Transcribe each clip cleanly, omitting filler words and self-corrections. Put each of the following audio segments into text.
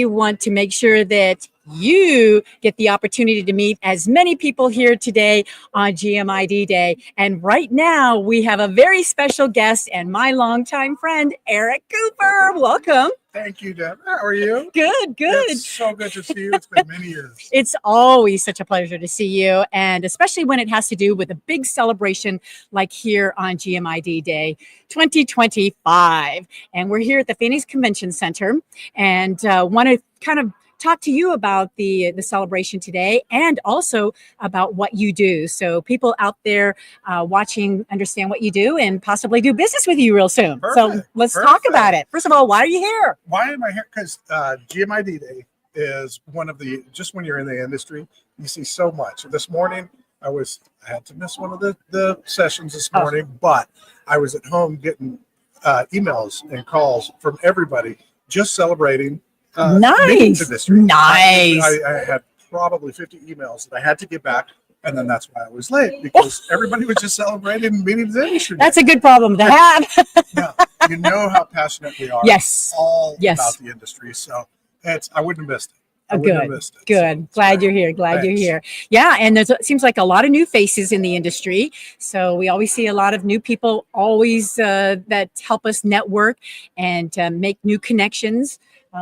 we want to make sure that you get the opportunity to meet as many people here today on GMID Day. And right now we have a very special guest and my longtime friend, Eric Cooper. Welcome. Thank you, Deborah. How are you? Good. It's so good to see you. It's been many years. It's always such a pleasure to see you, and especially when it has to do with a big celebration like here on GMID Day 2025. And we're here at the Phoenix Convention Center and want to kind of talk to you about the celebration today and also about what you do. So people out there watching understand what you do and possibly do business with you real soon. So let's talk about it. First of all, why are you here? Why am I here? Because GMID Day is one of the, just when you're in the industry, you see so much. This morning, I had to miss one of the sessions this morning, but I was at home getting emails and calls from everybody just celebrating Nice. I had probably 50 emails that I had to get back, and then that's why I was late, because everybody was just celebrating meeting the industry. That's a good problem to have. Yeah, you know how passionate we are. Yes. All about the industry. So I wouldn't have missed it. Good. Glad you're here. You're here. Yeah. And it seems like a lot of new faces in the industry. So we always see a lot of new people always that help us network and make new connections.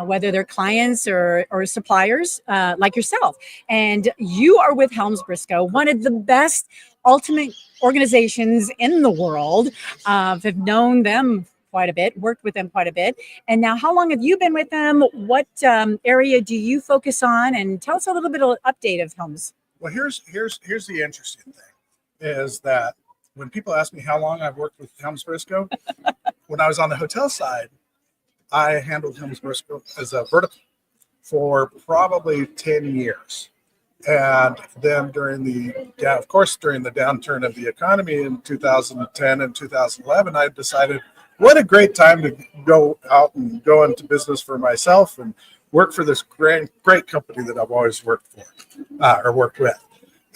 Whether they're clients or suppliers like yourself. And you are with Helms Briscoe, one of the best ultimate organizations in the world. I've known them quite a bit, worked with them quite a bit. And now, how long have you been with them? What area do you focus on? And tell us a little bit of an update of Helms. Well, here's the interesting thing, is that when people ask me how long I've worked with Helms Briscoe, when I was on the hotel side, I handled Helms Briscoe as a vertical for probably 10 years. And then during the downturn of the economy in 2010 and 2011, I decided what a great time to go out and go into business for myself and work for this great company that I've always worked for or worked with.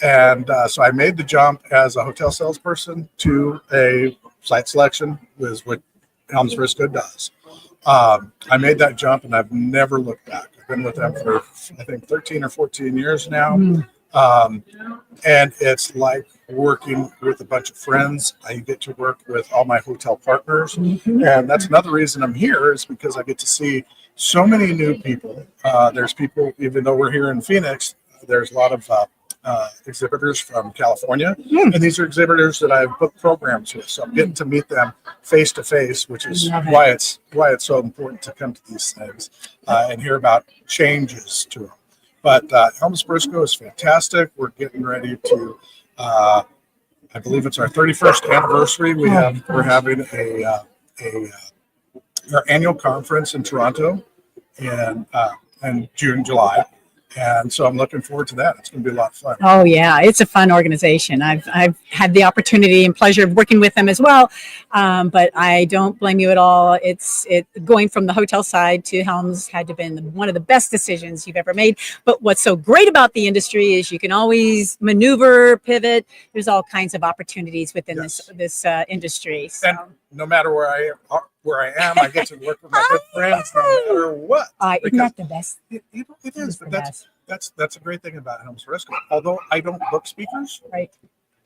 And so I made the jump as a hotel salesperson to a site selection, was what Helms Briscoe does. I made that jump and I've never looked back. I've been with them for, I think, 13 or 14 years now. And it's like working with a bunch of friends. I get to work with all my hotel partners. And that's another reason I'm here, is because I get to see so many new people. There's people, even though we're here in Phoenix, there's a lot of exhibitors from California, and these are exhibitors that I've booked programs with. So I'm getting to meet them face to face, which is why it's so important to come to these things and hear about changes to them. But Helms Briscoe is fantastic. We're getting ready to, I believe it's our 31st anniversary. We're having our annual conference in Toronto in June, July. And so I'm looking forward to that. It's going to be a lot of fun. Oh, yeah. It's a fun organization. I've had the opportunity and pleasure of working with them as well. But I don't blame you at all. It's going from the hotel side to Helms had to have been one of the best decisions you've ever made. But what's so great about the industry is you can always maneuver, pivot. There's all kinds of opportunities within this industry. So. And no matter where I am, I get to work with my good friends no matter what. Isn't that the best? It is, but that's a great thing about Helms Briscoe. Although I don't book speakers,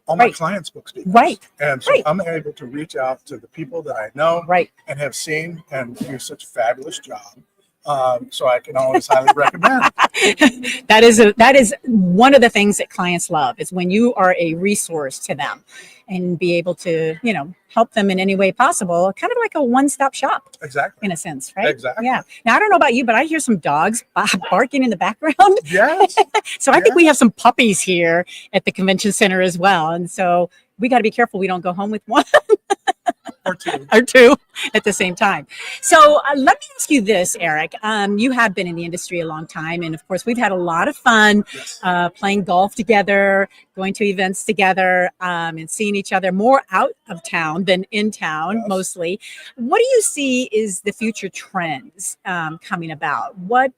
all my clients book speakers. And so I'm able to reach out to the people that I know and have seen and do such a fabulous job. So I can always highly recommend. That is one of the things that clients love, is when you are a resource to them and be able to, help them in any way possible, kind of like a one-stop shop. Exactly. In a sense, right? Exactly. Yeah. Now, I don't know about you, but I hear some dogs barking in the background. Yes. So I think we have some puppies here at the convention center as well. And so we got to be careful we don't go home with one. Or two at the same time. So let me ask you this, Eric. You have been in the industry a long time. And of course, we've had a lot of fun playing golf together, going to events together, and seeing each other more out of town than in town, mostly. What do you see is the future trends coming about? What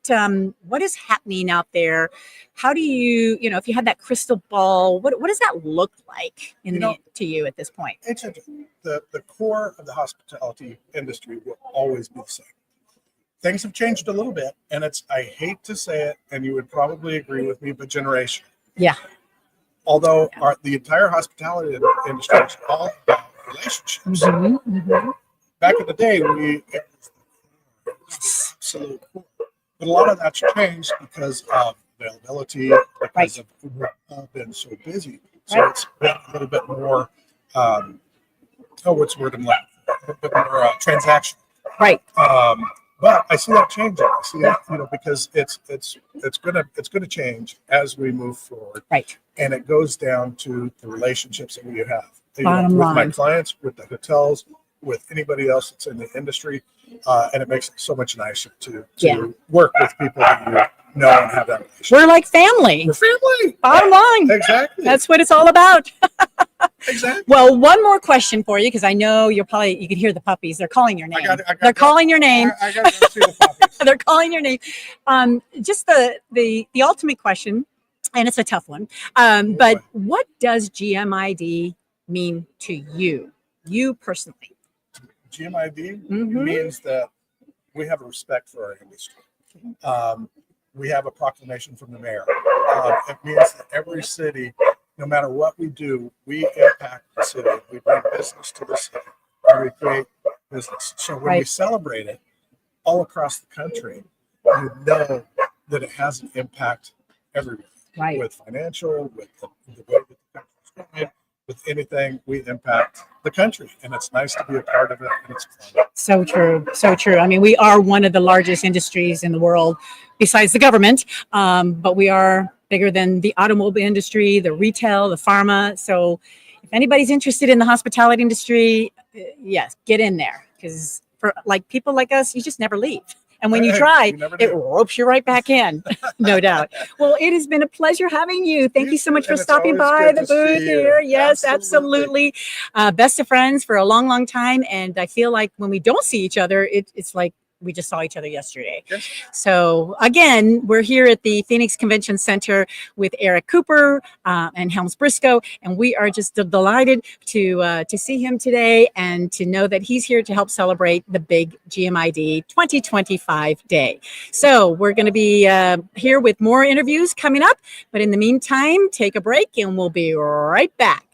is happening out there? How do you, if you had that crystal ball, what does that look like to you at this point? It's the core of the hospitality industry will always be the same. things have changed a little bit, and I hate to say it, and you would probably agree with me, but generation. Yeah. Although the entire hospitality industry is all about relationships. Back in the day, it was absolute core. But a lot of that's changed because of availability, because of we've all been so busy. So it's been a little bit more, what's the word I'm looking for? A bit more transactional. Right. But I see that changing. I see that, because it's gonna change as we move forward. Right. And it goes down to the relationships that we have. Bottom with line. My clients, with the hotels, with anybody else that's in the industry, and it makes it so much nicer to work with people that you know and have that relationship. We're like family. We're family. Bottom line. Exactly. That's what it's all about. Exactly. Well, one more question for you, because I know you can hear the puppies. They're calling your name. They're calling your name. I got to see the puppies. They're calling your name. Just the ultimate question, and it's a tough one. But what does GMID mean to you personally? GMID means that we have a respect for our industry. We have a proclamation from the mayor. It means that every city, no matter what we do, we impact the city. We bring business to the city, and we create business. So when we celebrate it all across the country, you know that it has an impact everywhere. Right. With financial, with the way that the country's going, with anything, we impact the country, and it's nice to be a part of it, and it's fun. So true. So true. I mean, we are one of the largest industries in the world besides the government, but we are bigger than the automobile industry, the retail, the pharma. So if anybody's interested in the hospitality industry, yes, get in there, because for people like us, you just never leave. And when you try, it ropes you right back in, no doubt. Well, it has been a pleasure having you. Thank you so much for stopping by the booth here. Yes, absolutely. Best of friends for a long, long time. And I feel like when we don't see each other, it's like we just saw each other yesterday. Yes. So again, we're here at the Phoenix Convention Center with Eric Cooper and Helms Briscoe, and we are just delighted to see him today and to know that he's here to help celebrate the big GMID 2025 day. So we're going to be here with more interviews coming up, but in the meantime, take a break and we'll be right back.